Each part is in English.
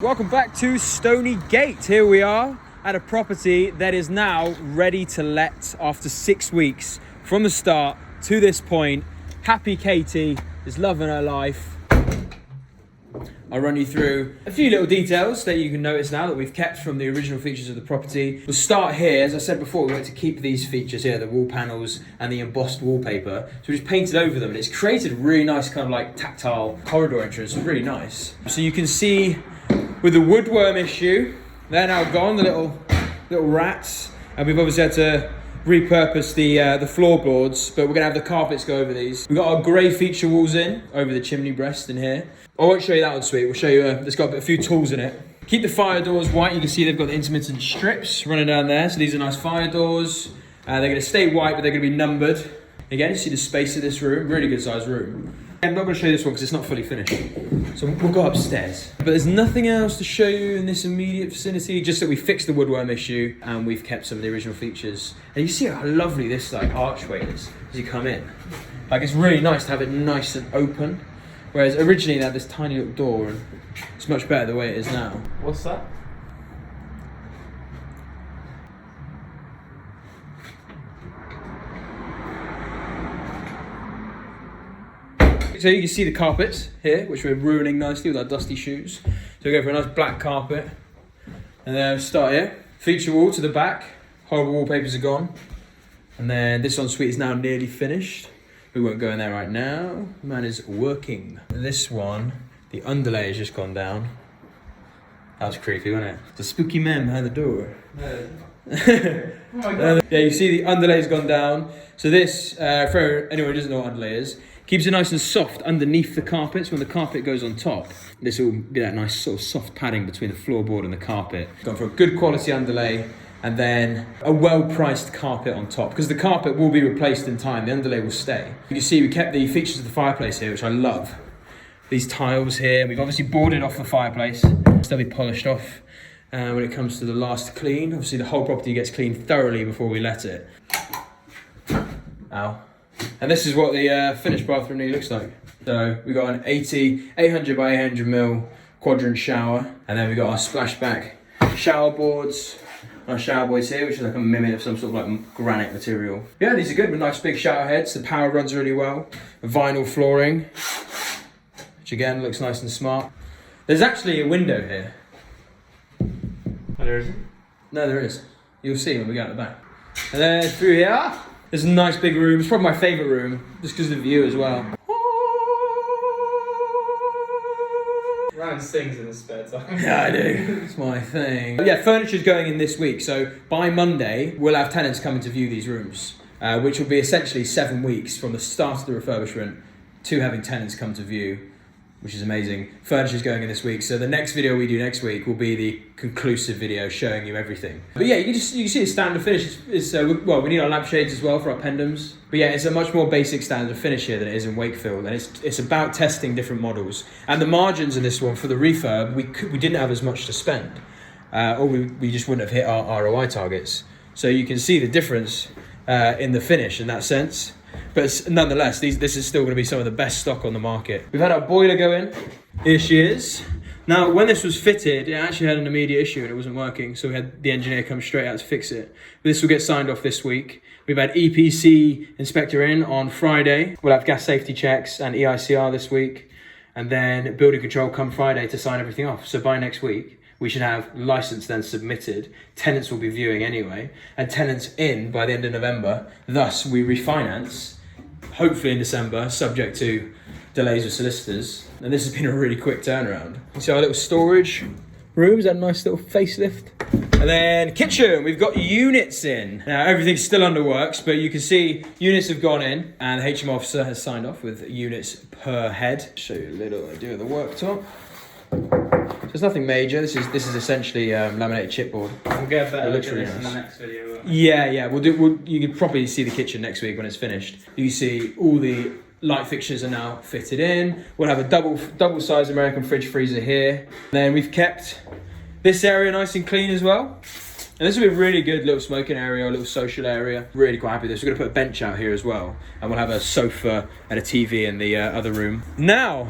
Welcome back to Stoney Gate. Here we are at a property that is now ready to let after 6 weeks. From the start to this point, happy Katie is loving her life. I'll run you through a few little details that you can notice now that we've kept from the original features of the property. We'll start here. As I said before, we like to keep these features here, the wall panels and the embossed wallpaper. So we just painted over them and it's created a really nice kind of like tactile corridor entrance. It's really nice. So you can see with the woodworm issue, they're now gone, the little rats. And we've obviously had to repurpose the floorboards, but we're gonna have the carpets go over these. We've got our grey feature walls in, over the chimney breast in here. I won't show you that one, sweet. We'll show you, it's got a few tools in it. Keep the fire doors white. You can see they've got the intermittent strips running down there. So these are nice fire doors. They're gonna stay white, but they're gonna be numbered. Again, you see the space of this room, really good sized room. I'm not going to show you this one because it's not fully finished. So we'll go upstairs. But there's nothing else to show you in this immediate vicinity, just that we fixed the woodworm issue and we've kept some of the original features. And you see how lovely this like archway is as you come in. Like it's really nice to have it nice and open. Whereas originally they had this tiny little door and it's much better the way it is now. What's that? So you can see the carpets here, which we're ruining nicely with our dusty shoes. So we go for a nice black carpet. And then we'll start here. Feature wall to the back. Horrible wallpapers are gone. And then this ensuite is now nearly finished. We won't go in there right now. The man is working. This one, the underlay has just gone down. That was creepy, wasn't it? The spooky man behind the door. Yeah, you see the underlay's gone down. So this, for anyone who doesn't know what underlay is, keeps it nice and soft underneath the carpets. When the carpet goes on top, this will get that nice sort of soft padding between the floorboard and the carpet. Gone for a good quality underlay and then a well-priced carpet on top because the carpet will be replaced in time. The underlay will stay. You can see we kept the features of the fireplace here, which I love. These tiles here, we've obviously boarded off the fireplace. They'll be polished off when it comes to the last clean. Obviously the whole property gets cleaned thoroughly before we let it. Ow. And this is what the finished bathroom really looks like. So we got an 800 by 800 mil quadrant shower, and then we got our splashback shower boards. Our shower boards here, which is like a mimic of some sort of like granite material. Yeah, these are good with nice big shower heads. The power runs really well. Vinyl flooring, which again looks nice and smart. There's actually a window here. Oh, there isn't? No, there is. You'll see when we go out the back. And then through here, there's a nice big room. It's probably my favourite room, just because of the view as well. Ryan sings in his spare time. Yeah, I do. It's my thing. But yeah, furniture's going in this week. So by Monday, we'll have tenants coming to view these rooms, which will be essentially 7 weeks from the start of the refurbishment to having tenants come to view, which is amazing. Furniture's going in this week. So the next video we do next week will be the conclusive video showing you everything. But yeah, you can see the standard finish. Well, we need our lampshades as well for our pendants. But yeah, it's a much more basic standard finish here than it is in Wakefield. And it's about testing different models. And the margins in this one for the refurb, we didn't have as much to spend. Or we just wouldn't have hit our ROI targets. So you can see the difference in the finish in that sense. But nonetheless, this is still going to be some of the best stock on the market. We've had our boiler go in. Here she is. Now, when this was fitted, it actually had an immediate issue and it wasn't working. So we had the engineer come straight out to fix it. But this will get signed off this week. We've had EPC inspector in on Friday. We'll have gas safety checks and EICR this week. And then building control come Friday to sign everything off. So by next week, we should have license then submitted. Tenants will be viewing anyway. And tenants in by the end of November. Thus, we refinance, hopefully in December, subject to delays with solicitors. And this has been a really quick turnaround. You see our little storage rooms, that nice little facelift. And then kitchen, we've got units in. Now everything's still under works, but you can see units have gone in and the HMO officer has signed off with units per head. Show you a little idea of the worktop. So there's nothing major. This is essentially laminated chipboard. We'll get better look at really this in nice. the next video. Yeah. You can probably see the kitchen next week when it's finished. You can see all the light fixtures are now fitted in. We'll have a double size American fridge freezer here. Then we've kept this area nice and clean as well. And this will be a really good little smoking area, a little social area. Really quite happy with this. We're going to put a bench out here as well. And we'll have a sofa and a TV in the other room. Now,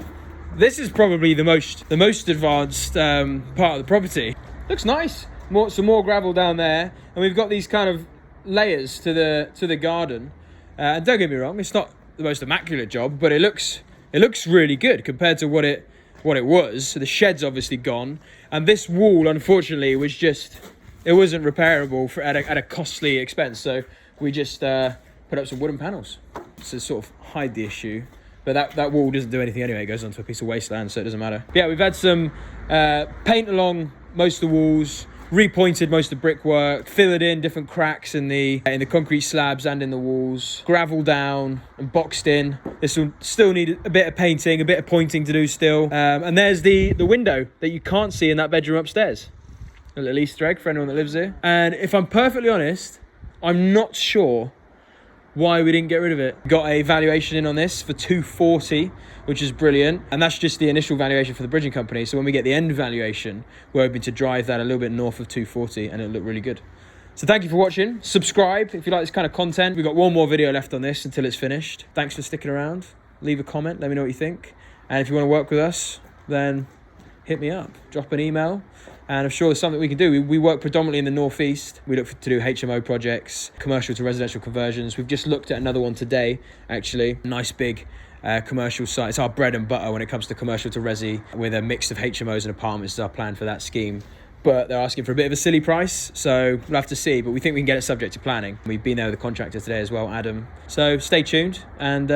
This is probably the most advanced part of the property. Looks nice. Some more gravel down there, and we've got these kind of layers to the garden. And don't get me wrong, it's not the most immaculate job, but it looks really good compared to what it was. So the shed's obviously gone, and this wall, unfortunately, it wasn't repairable at a costly expense. So we just put up some wooden panels to sort of hide the issue. But that wall doesn't do anything anyway. It goes onto a piece of wasteland, so it doesn't matter. But yeah, we've had some paint along most of the walls, repointed most of the brickwork, filled in different cracks in the concrete slabs and in the walls, gravel down and boxed in. This will still need a bit of painting, a bit of pointing to do still. And there's the window that you can't see in that bedroom upstairs. A little Easter egg for anyone that lives here. And if I'm perfectly honest, I'm not sure why we didn't get rid of it. Got a valuation in on this for 240, which is brilliant, and that's just the initial valuation for the bridging company. So when we get the end valuation, we're hoping to drive that a little bit north of 240, and it'll look really good. So thank you for watching. Subscribe if you like this kind of content. We've got one more video left on this until it's finished. Thanks for sticking around. Leave a comment, let me know what you think, and if you want to work with us, then hit me up, drop an email, and I'm sure there's something we can do. We work predominantly in the northeast. We look to do HMO projects, commercial to residential conversions. We've just looked at another one today, actually. Nice big commercial site. It's our bread and butter when it comes to commercial to resi, with a mix of HMOs and apartments is our plan for that scheme. But they're asking for a bit of a silly price, so we'll have to see. But we think we can get it subject to planning. We've been there with the contractor today as well, Adam. So stay tuned, and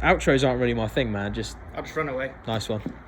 outros aren't really my thing, man. I'll just run away. Nice one.